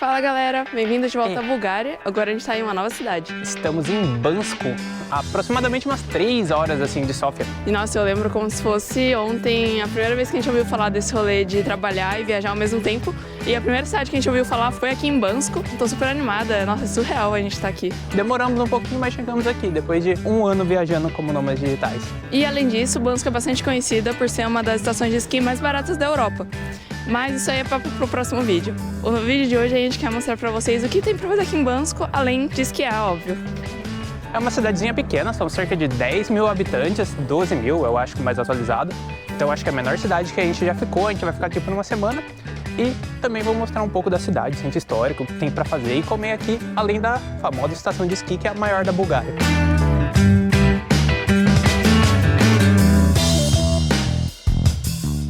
Fala galera, bem-vindos de volta à Bulgária. Agora a gente tá em uma nova cidade. Estamos em Bansko, aproximadamente umas 3 horas assim de Sófia. E nossa, eu lembro como se fosse ontem a primeira vez que a gente ouviu falar desse rolê de trabalhar e viajar ao mesmo tempo. E a primeira cidade que a gente ouviu falar foi aqui em Bansko. Tô super animada, nossa, é surreal a gente tá aqui. Demoramos um pouquinho, mas chegamos aqui, depois de um ano viajando como nômades digitais. E além disso, Bansko é bastante conhecida por ser uma das estações de esqui mais baratas da Europa. Mas isso aí é papo pro próximo vídeo. No vídeo de hoje a gente quer mostrar pra vocês o que tem pra fazer aqui em Bansko, além de esquiar, óbvio. É uma cidadezinha pequena, são cerca de 10 mil habitantes, 12 mil, eu acho que mais atualizado. Então acho que é a menor cidade que a gente já ficou, a gente vai ficar aqui por uma semana. E também vou mostrar um pouco da cidade, centro histórico, o que tem pra fazer e comer aqui, além da famosa estação de esqui, que é a maior da Bulgária.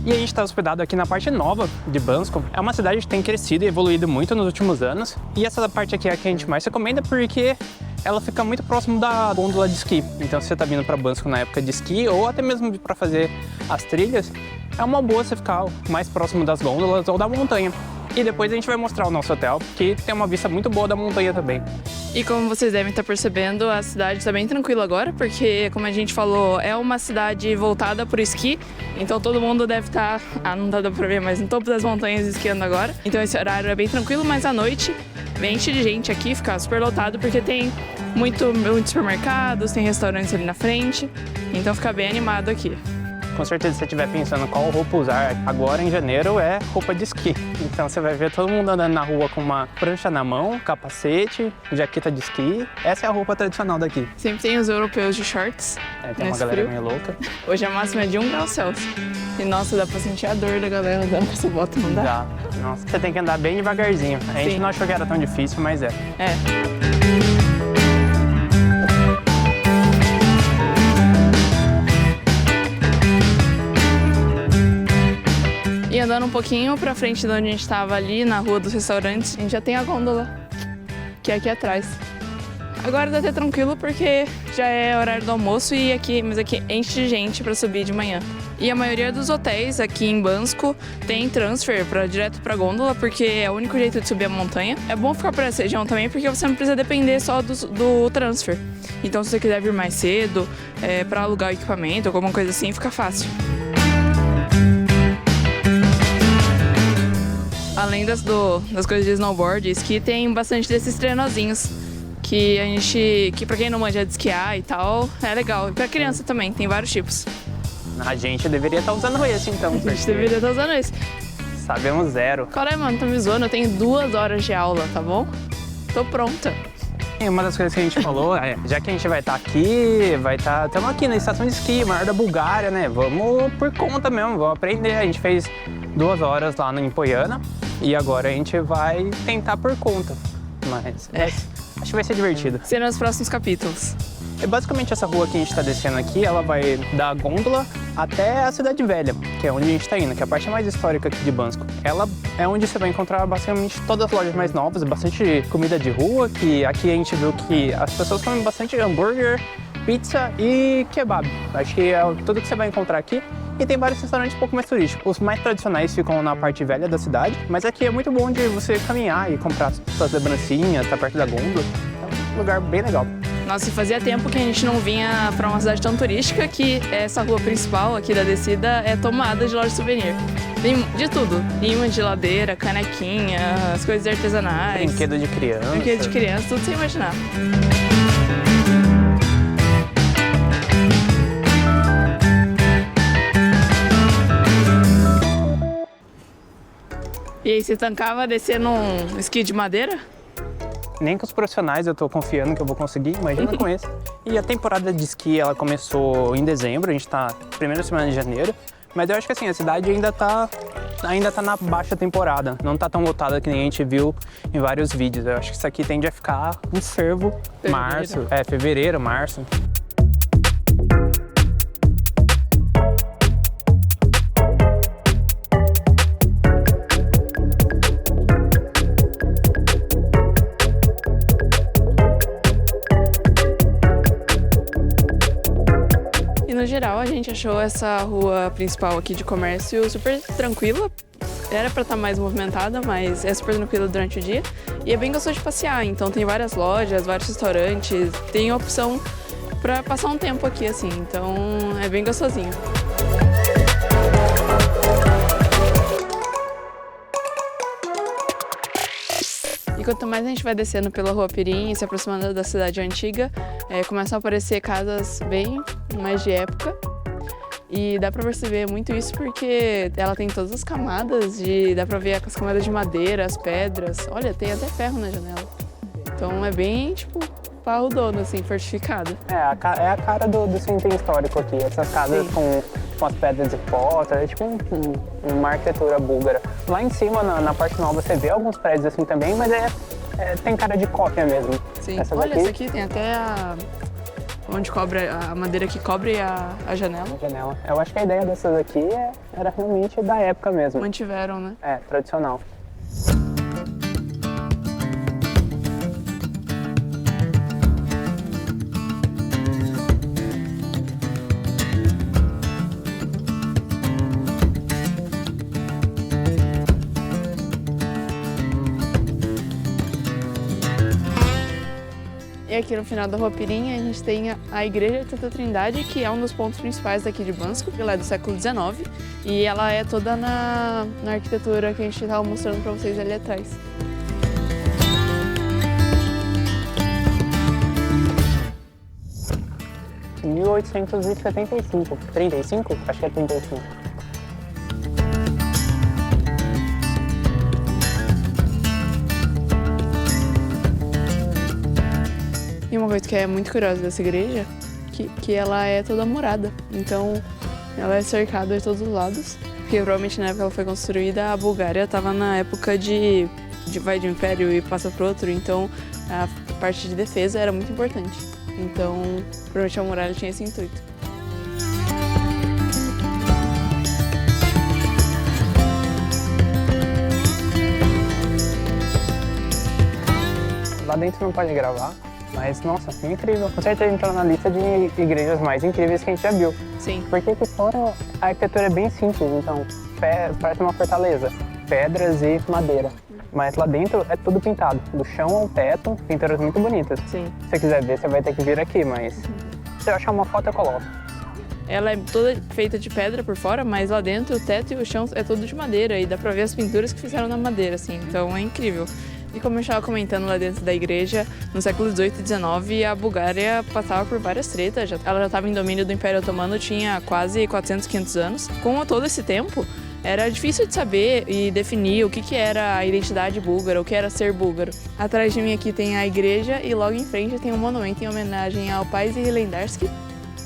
E a gente está hospedado aqui na parte nova de Bansko. É uma cidade que tem crescido e evoluído muito nos últimos anos. E essa parte aqui é a que a gente mais recomenda porque ela fica muito próximo da gôndola de esqui. Então se você está vindo para Bansko na época de esqui ou até mesmo para fazer as trilhas, é uma boa você ficar mais próximo das gôndolas ou da montanha. E depois a gente vai mostrar o nosso hotel, que tem uma vista muito boa da montanha também. E como vocês devem estar percebendo, a cidade está bem tranquila agora, porque, como a gente falou, é uma cidade voltada para o esqui, então todo mundo deve estar, não dá pra ver, mas no topo das montanhas esquiando agora. Então esse horário é bem tranquilo, mas à noite enche de gente aqui, fica super lotado, porque tem muitos supermercados, tem restaurantes ali na frente, então fica bem animado aqui. Com certeza, se você estiver pensando qual roupa usar agora em janeiro, é roupa de esqui. Então você vai ver todo mundo andando na rua com uma prancha na mão, capacete, jaqueta de esqui. Essa é a roupa tradicional daqui. Sempre tem os europeus de shorts. Tem uma galera meio louca. Hoje a máxima é de 1 grau Celsius. E nossa, dá pra sentir a dor da galera andando com essa bota, não dá? Dá. Nossa, você tem que andar bem devagarzinho. A gente não achou que era tão difícil, mas é. E andando um pouquinho pra frente de onde a gente estava ali, na rua dos restaurantes, a gente já tem a gôndola, que é aqui atrás. Agora dá até tranquilo porque já é horário do almoço mas aqui enche de gente pra subir de manhã. E a maioria dos hotéis aqui em Bansko tem transfer direto pra gôndola, porque é o único jeito de subir a montanha. É bom ficar por essa região também, porque você não precisa depender só do transfer. Então se você quiser vir mais cedo, pra alugar o equipamento, alguma coisa assim, fica fácil. Além das coisas de snowboard e esqui, tem bastante desses trenozinhos que pra quem não manja de esquiar e tal, é legal. E pra criança também, tem vários tipos. A gente deveria estar usando esse então. A gente deveria estar usando esse. Sabemos zero. Qual é, mano? Tá me zoando? Eu tenho 2 horas de aula, tá bom? Tô pronta. E uma das coisas que a gente falou é, já que a gente vai estar aqui, estamos aqui na estação de esqui, maior da Bulgária, né? Vamos por conta mesmo, vamos aprender. A gente fez 2 horas lá em Poiana e agora a gente vai tentar por conta. Mas acho que vai ser divertido. Será nos próximos capítulos. E basicamente essa rua que a gente está descendo aqui, ela vai da gôndola até a Cidade Velha, que é onde a gente está indo, que é a parte mais histórica aqui de Bansko. Ela é onde você vai encontrar basicamente todas as lojas mais novas, bastante comida de rua, que aqui a gente viu que as pessoas comem bastante hambúrguer, pizza e kebab. Acho que é tudo que você vai encontrar aqui. E tem vários restaurantes um pouco mais turísticos. Os mais tradicionais ficam na parte velha da cidade, mas aqui é muito bom de você caminhar e comprar suas lembrancinhas, tá perto da gôndola. É um lugar bem legal. Nossa, e fazia tempo que a gente não vinha pra uma cidade tão turística que essa rua principal aqui da descida é tomada de loja de souvenir. Tem de tudo. Imã de ladeira, canequinha, as coisas artesanais. Brinquedo de criança. Brinquedo de criança, tudo sem imaginar. E aí, você tancava descendo um esqui de madeira? Nem com os profissionais eu tô confiando que eu vou conseguir, imagina com esse. E a temporada de esqui, ela começou em dezembro, a gente tá na primeira semana de janeiro. Mas eu acho que assim, a cidade ainda tá na baixa temporada, não tá tão lotada que nem a gente viu em vários vídeos. Eu acho que isso aqui tende a ficar um fervo fevereiro, março. No geral, a gente achou essa rua principal aqui de comércio super tranquila. Era pra estar mais movimentada, mas é super tranquila durante o dia. E é bem gostoso de passear, então tem várias lojas, vários restaurantes, tem opção pra passar um tempo aqui, assim, então é bem gostosinho. E quanto mais a gente vai descendo pela Rua Pirim e se aproximando da cidade antiga, começam a aparecer casas bem mais de época. E dá pra perceber muito isso porque ela tem todas as camadas, dá pra ver as camadas de madeira, as pedras. Olha, tem até ferro na janela. Então é bem, tipo, parrudona, assim, fortificada. É a cara do centro histórico aqui. Essas casas com as pedras de foto, é tipo uma arquitetura búlgara. Lá em cima, na parte nova, você vê alguns prédios assim também, mas tem cara de cópia mesmo. Sim, olha, essa aqui tem até onde cobre a madeira que cobre a janela. A janela. Eu acho que a ideia dessas aqui era realmente da época mesmo. Mantiveram, né? É, tradicional. E aqui no final da Rua Pirim a gente tem a Igreja de Santa Trindade, que é um dos pontos principais daqui de Bansko. Ela é do século XIX e ela é toda na arquitetura que a gente estava mostrando para vocês ali atrás. Em 1875. 35? Acho que é 35. E uma coisa que é muito curiosa dessa igreja, que ela é toda murada. Então, ela é cercada de todos os lados. Porque provavelmente na época que ela foi construída, a Bulgária estava na época de um império e passa para outro. Então, a parte de defesa era muito importante. Então, provavelmente a muralha tinha esse intuito. Lá dentro não pode gravar. Mas, nossa, incrível. Com certeza entrou na lista de igrejas mais incríveis que a gente já viu. Sim. Porque aqui fora a arquitetura é bem simples, então parece uma fortaleza. Pedras e madeira. Mas lá dentro é tudo pintado. Do chão ao teto, pinturas muito bonitas. Sim. Se você quiser ver, você vai ter que vir aqui, mas se eu achar uma foto, eu coloco. Ela é toda feita de pedra por fora, mas lá dentro o teto e o chão é todo de madeira. E dá pra ver as pinturas que fizeram na madeira, assim. Então é incrível. E como eu estava comentando lá dentro da igreja, no século XVIII e XIX, a Bulgária passava por várias tretas. Ela já estava em domínio do Império Otomano, tinha quase 400, 500 anos. Com todo esse tempo, era difícil de saber e definir o que era a identidade búlgara, o que era ser búlgaro. Atrás de mim aqui tem a igreja e logo em frente tem um monumento em homenagem ao Paizi Hilendarski,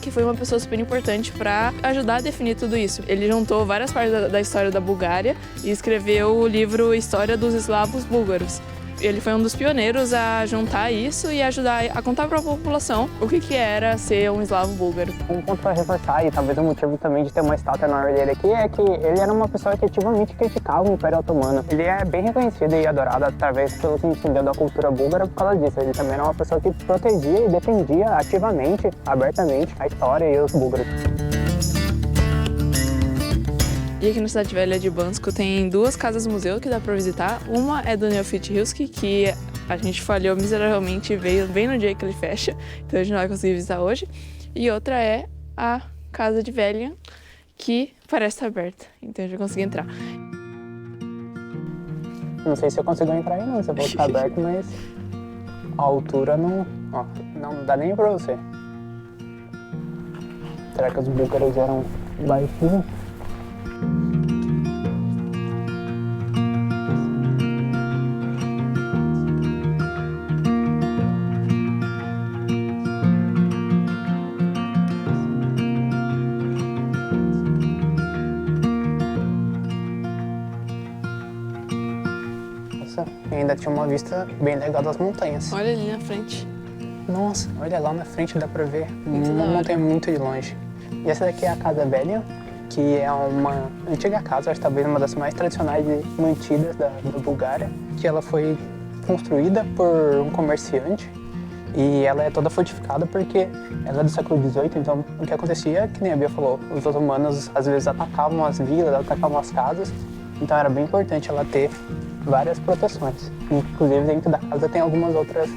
que foi uma pessoa super importante para ajudar a definir tudo isso. Ele juntou várias partes da história da Bulgária e escreveu o livro História dos Eslavos Búlgaros. Ele foi um dos pioneiros a juntar isso e ajudar a contar para a população o que era ser um eslavo búlgaro. Um ponto para reforçar, e talvez o motivo também de ter uma estátua enorme dele aqui, é que ele era uma pessoa que ativamente criticava o Império Otomano. Ele é bem reconhecido e adorado através, pelo que entendeu, da cultura búlgara por causa disso. Ele também era uma pessoa que protegia e defendia ativamente, abertamente, a história e os búlgaros. E aqui na Cidade Velha de Bansko tem duas casas-museu que dá para visitar. Uma é do Neofit Rilski, que a gente falhou miseravelmente e veio bem no dia que ele fecha, então a gente não vai conseguir visitar hoje. E outra é a Casa de Velha, que parece estar aberta, então a gente vai conseguir entrar. Não sei se eu consigo entrar aí não, se eu vou ficar aberto, mas a altura não dá nem pra você. Será que os búlgaros eram baixinhos? Nossa, ainda tinha uma vista bem legal das montanhas. Olha ali na frente. Nossa, olha lá na frente, dá pra ver Muito uma da hora. montanha muito de longe. E essa daqui é a Casa Velha, que é uma antiga casa, acho que talvez uma das mais tradicionais e mantidas da Bulgária, que ela foi construída por um comerciante e ela é toda fortificada porque ela é do século XVIII, então o que acontecia, que nem a Bia falou, os otomanos às vezes atacavam as vilas, atacavam as casas Então era bem importante ela ter várias proteções. Inclusive dentro da casa tem algumas outras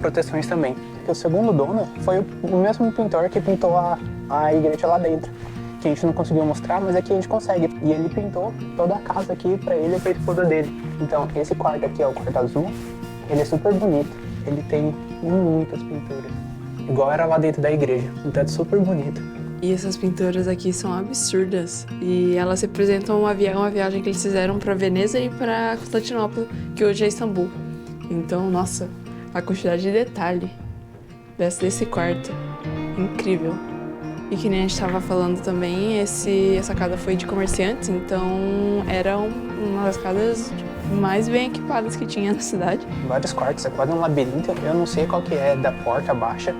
proteções também. O segundo dono foi o mesmo pintor que pintou a igreja lá dentro, que a gente não conseguiu mostrar, mas aqui a gente consegue. E ele pintou toda a casa aqui pra ele e pra esposa dele. Então esse quarto aqui, ó, o quarto azul, ele é super bonito. Ele tem muitas pinturas, igual era lá dentro da igreja. Então é super bonito. E essas pinturas aqui são absurdas. E elas representam uma viagem que eles fizeram pra Veneza e pra Constantinopla, que hoje é Istambul. Então, nossa, a quantidade de detalhe desse quarto, incrível. E que nem a gente estava falando também, essa casa foi de comerciantes, então era uma das casas mais bem equipadas que tinha na cidade. Vários quartos, é quase um labirinto. Eu não sei qual que é da porta baixa,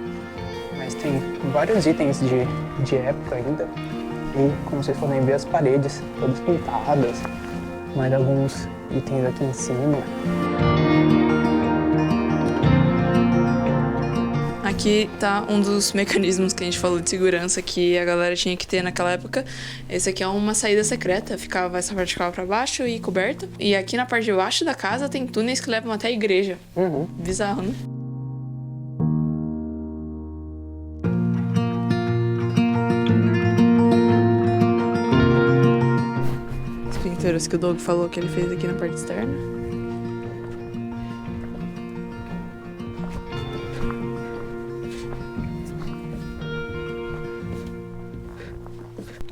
mas tem vários itens de época ainda. E como vocês podem ver, as paredes todas pintadas, mais alguns itens aqui em cima. Aqui tá um dos mecanismos que a gente falou de segurança que a galera tinha que ter naquela época. Esse aqui é uma saída secreta, essa parte ficava pra baixo e coberta. E aqui na parte de baixo da casa tem túneis que levam até a igreja. Bizarro, né? As pinturas que o Doug falou que ele fez aqui na parte externa.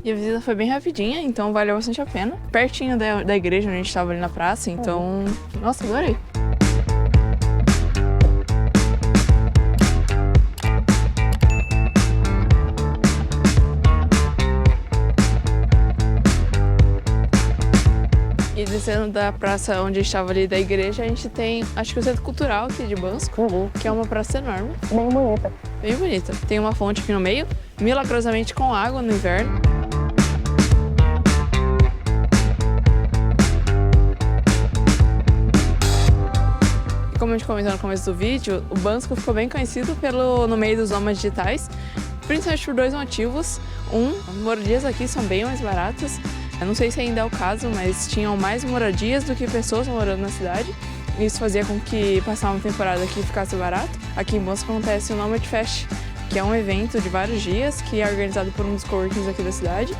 E a visita foi bem rapidinha, então valeu bastante a pena. Pertinho da igreja, onde a gente estava ali na praça, então... Nossa, adorei! E descendo da praça onde a gente estava ali da igreja, a gente tem, acho que o Centro Cultural aqui de Bansko, que é uma praça enorme. Bem bonita. Bem bonita. Tem uma fonte aqui no meio, milagrosamente com água no inverno. Como a gente comentou no começo do vídeo, o Bansko ficou bem conhecido no meio dos nômades digitais, principalmente por dois motivos. Moradias aqui são bem mais baratas. Eu não sei se ainda é o caso, mas tinham mais moradias do que pessoas morando na cidade. Isso fazia com que passar uma temporada aqui ficasse barato. Aqui em Bansko acontece o Nomad Fest, que é um evento de vários dias que é organizado por um dos coworkings aqui da cidade.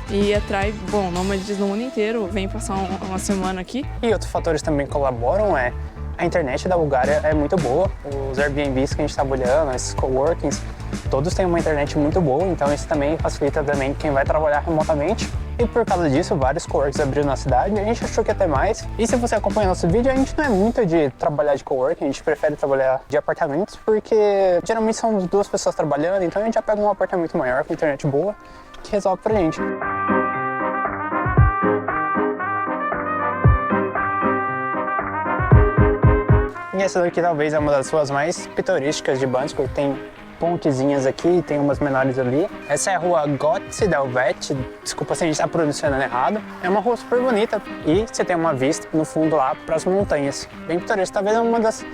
E atrai, nômades do mundo inteiro, vem passar uma semana aqui. E outros fatores também colaboram a internet da Bulgária é muito boa. Os Airbnbs que a gente está olhando, esses coworkings, todos têm uma internet muito boa, então isso também facilita também quem vai trabalhar remotamente. E por causa disso, vários coworkings abriram na cidade, a gente achou que ia ter mais. E se você acompanha nosso vídeo, a gente não é muito de trabalhar de coworking, a gente prefere trabalhar de apartamentos, porque geralmente são duas pessoas trabalhando, então a gente já pega um apartamento maior com internet boa, que resolve pra gente. E essa daqui talvez é uma das ruas mais pitorísticas de Bansko. Tem pontezinhas aqui, tem umas menores ali. Essa é a rua Gotze Delvet, desculpa se a gente está pronunciando errado. É uma rua super bonita e você tem uma vista no fundo lá para as montanhas. Bem pitoresco, talvez é uma das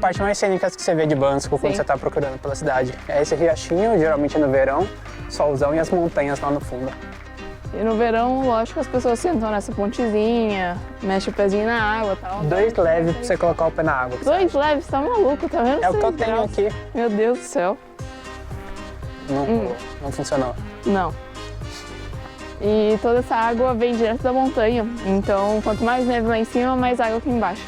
partes mais cênicas que você vê de Bansko quando você está procurando pela cidade. É esse riachinho, geralmente no verão, solzão e as montanhas lá no fundo. E no verão, lógico, as pessoas sentam nessa pontezinha, mexe o pezinho na água e tal. 2 leves pra você colocar o pé na água. 2 leves? Tá maluco, tá vendo? É o que eu tenho aqui. Meu Deus do céu. Não funcionou. Não. E toda essa água vem direto da montanha, então quanto mais neve lá em cima, mais água aqui embaixo.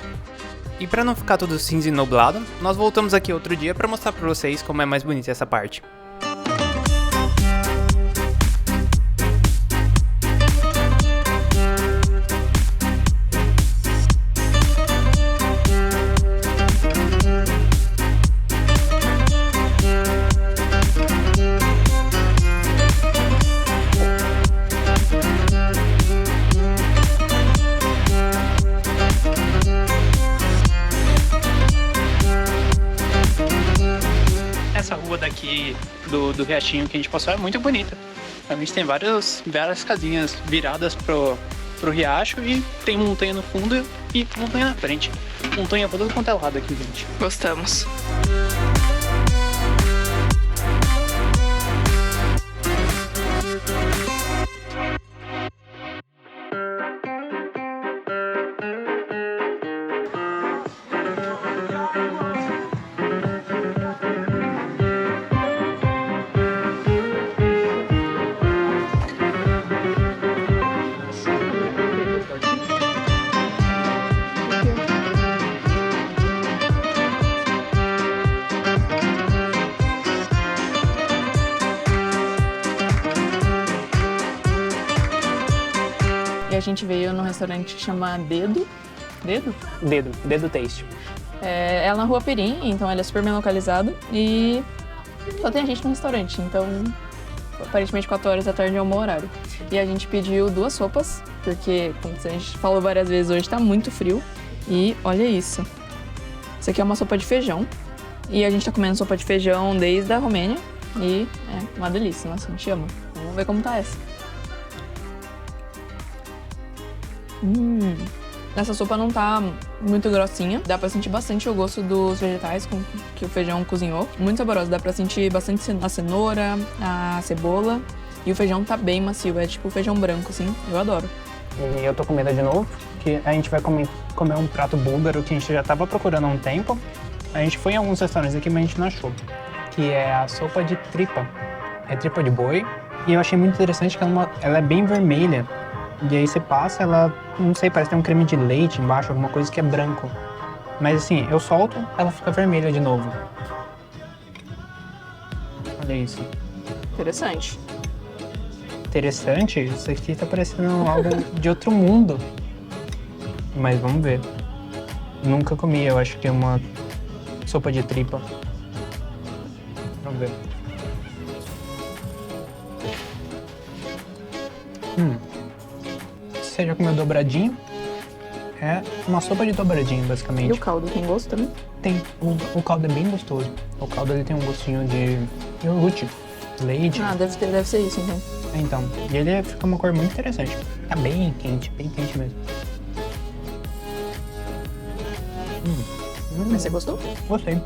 E pra não ficar tudo cinza e nublado, nós voltamos aqui outro dia pra mostrar pra vocês como é mais bonita essa parte. Essa rua daqui do riachinho que a gente passou é muito bonita. A gente tem várias casinhas viradas pro riacho e tem montanha no fundo e montanha na frente. Montanha pra todo quanto é lado aqui, gente. Gostamos. gente veio num restaurante que chama Dedo. Dedo? Dedo Taste. É na Rua Perim, então ele é super bem localizado e só tem a gente no restaurante, então aparentemente 4 horas da tarde é o meu horário. E a gente pediu 2 sopas, porque, como a gente falou várias vezes, hoje tá muito frio. E olha isso. Isso aqui é uma sopa de feijão. E a gente tá comendo sopa de feijão desde a Romênia. E é uma delícia, nossa, a gente ama. Vamos ver como tá essa. Essa sopa não tá muito grossinha. Dá pra sentir bastante o gosto dos vegetais que o feijão cozinhou. Muito saboroso, dá pra sentir bastante a cenoura, a cebola. E o feijão tá bem macio, é tipo feijão branco, assim. Eu adoro. E eu tô com medo de novo, que a gente vai comer um prato búlgaro que a gente já tava procurando há um tempo. A gente foi em alguns restaurantes aqui, mas a gente não achou. Que é a sopa de tripa. É tripa de boi. E eu achei muito interessante que ela é bem vermelha. E aí você passa, ela, não sei, parece que tem um creme de leite embaixo, alguma coisa que é branco. Mas assim, eu solto, ela fica vermelha de novo. Olha isso. Interessante. Interessante, isso aqui tá parecendo algo de outro mundo. Mas vamos ver. Nunca comi, eu acho que é uma sopa de tripa. Vamos ver. Você já comeu dobradinho? É uma sopa de dobradinho, basicamente. E o caldo tem gosto também? Tem. O caldo é bem gostoso. O caldo ele tem um gostinho de iogurte, leite. Ah, deve ser isso, então. Então, e ele fica uma cor muito interessante. Tá bem quente mesmo. Mas você gostou? Gostei.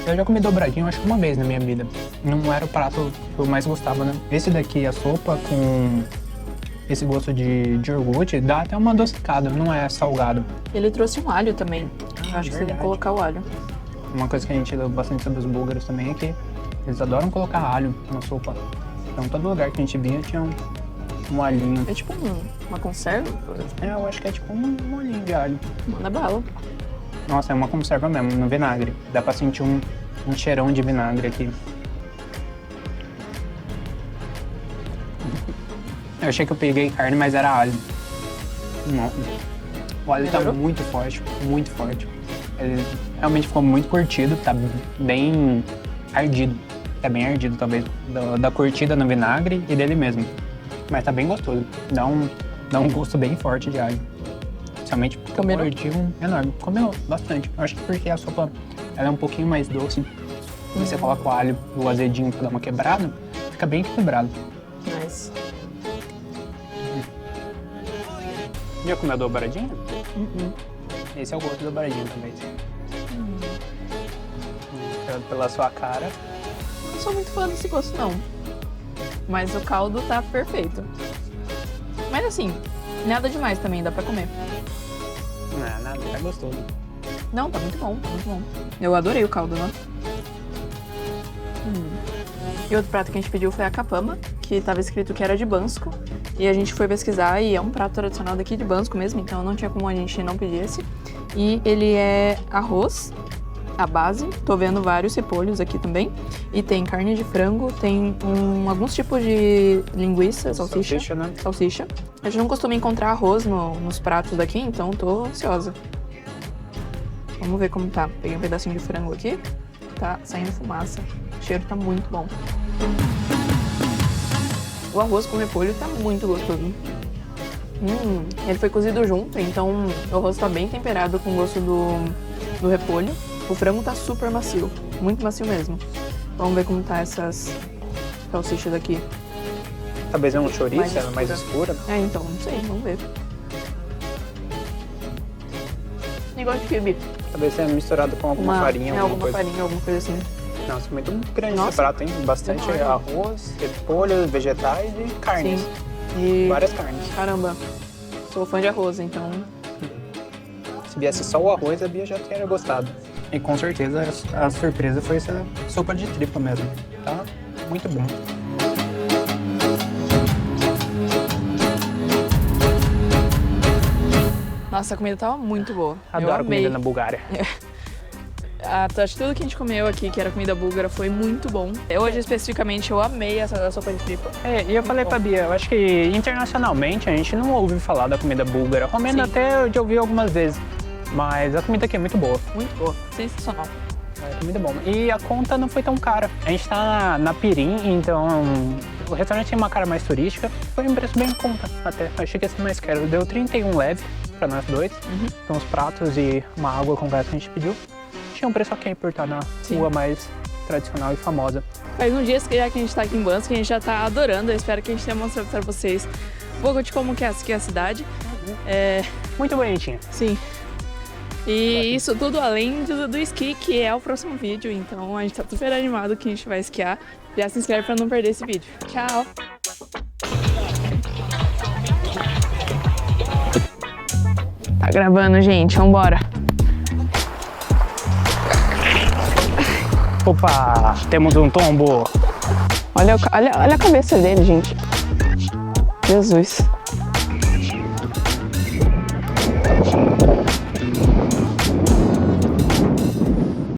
Eu já comi dobradinho, acho que uma vez na minha vida. Não era o prato que eu mais gostava, né? Esse daqui, a sopa com esse gosto de iogurte, dá até uma adocicada, não é salgado. Ele trouxe um alho também. Eu acho que você tem que colocar o alho. Uma coisa que a gente leu bastante sobre os búlgaros também é que eles adoram colocar alho na sopa. Então todo lugar que a gente via tinha um alhinho. É tipo uma conserva? É, eu acho que é tipo um molhinho de alho. Manda bala. Nossa, é uma conserva mesmo, no vinagre. Dá pra sentir um cheirão de vinagre aqui. Eu achei que eu peguei carne, mas era alho. Nossa. O alho tá muito forte, muito forte. Ele realmente ficou muito curtido, tá bem ardido. Tá bem ardido, talvez, da curtida no vinagre e dele mesmo. Mas tá bem gostoso. Dá um gosto bem forte de alho. Principalmente porque eu mordi enorme. Comeu bastante. Eu acho que porque a sopa ela é um pouquinho mais doce. E você coloca o alho, o azedinho pra dar uma quebrada, fica bem equilibrado. Nice. Já comeu dobradinho? Esse é o gosto do dobradinho também. Pela sua cara. Não sou muito fã desse gosto, não. Mas o caldo tá perfeito. Mas assim, nada demais também, dá pra comer. Não, nada, tá gostoso. Não, tá muito bom, tá muito bom. Eu adorei o caldo, né? E outro prato que a gente pediu foi a capama, que tava escrito que era de Bansko. E a gente foi pesquisar e é um prato tradicional daqui de Bansko mesmo, então não tinha como a gente não pedir esse. E ele é arroz, a base, tô vendo vários repolhos aqui também. E tem carne de frango, tem alguns tipos de linguiça, salsicha. Né? Salsicha. A gente não costuma encontrar arroz nos pratos daqui, então tô ansiosa. Vamos ver como tá. Peguei um pedacinho de frango aqui, tá saindo fumaça. O cheiro tá muito bom. O arroz com repolho tá muito gostoso. Ele foi cozido junto, então o arroz tá bem temperado com o gosto do repolho. O frango tá super macio, muito macio mesmo. Vamos ver como tá essas salsichas aqui. Talvez é um chouriço, ela é mais escura. É, então, não sei, vamos ver. Negócio de quibe. Talvez tenha misturado com alguma farinha, alguma farinha, alguma coisa assim. Nossa, muito grande esse prato, hein? Bastante arroz, repolho, vegetais e carnes. Sim. E várias carnes. Caramba, sou fã de arroz, então... Se viesse só o arroz, a Bia já teria gostado. E com certeza a surpresa foi essa sopa de tripa mesmo. Tá muito bom. Nossa, a comida tava muito boa. Adoro eu amei. comida na Bulgária. Acho que tudo que a gente comeu aqui, que era comida búlgara, foi muito bom. Hoje, especificamente, eu amei essa sopa de tripa. E eu falei pra Bia, eu acho que internacionalmente a gente não ouve falar da comida búlgara. Romena até eu já ouvi algumas vezes, mas a comida aqui é muito boa. Muito boa, sensacional. É muito bom. E a conta não foi tão cara. A gente tá na Pirim, então o restaurante tem uma cara mais turística. Foi um preço bem em conta até. Achei que ia ser mais caro. Deu 31 leve pra nós dois. Então os pratos e uma água com gás que a gente pediu. Tinha um preço ok por estar na rua mais tradicional e famosa. Faz uns dias que já que a gente tá aqui em Bansko, que a gente já tá adorando. Eu espero que a gente tenha mostrado pra vocês um pouco de como que é aqui a cidade. Muito bonitinha. Sim. E isso tudo além do esqui, que é o próximo vídeo. Então a gente tá super animado que a gente vai esquiar. Já se inscreve pra não perder esse vídeo. Tchau! Tá gravando, gente. Vambora! Opa, temos um tombo. Olha a cabeça dele, gente. Jesus.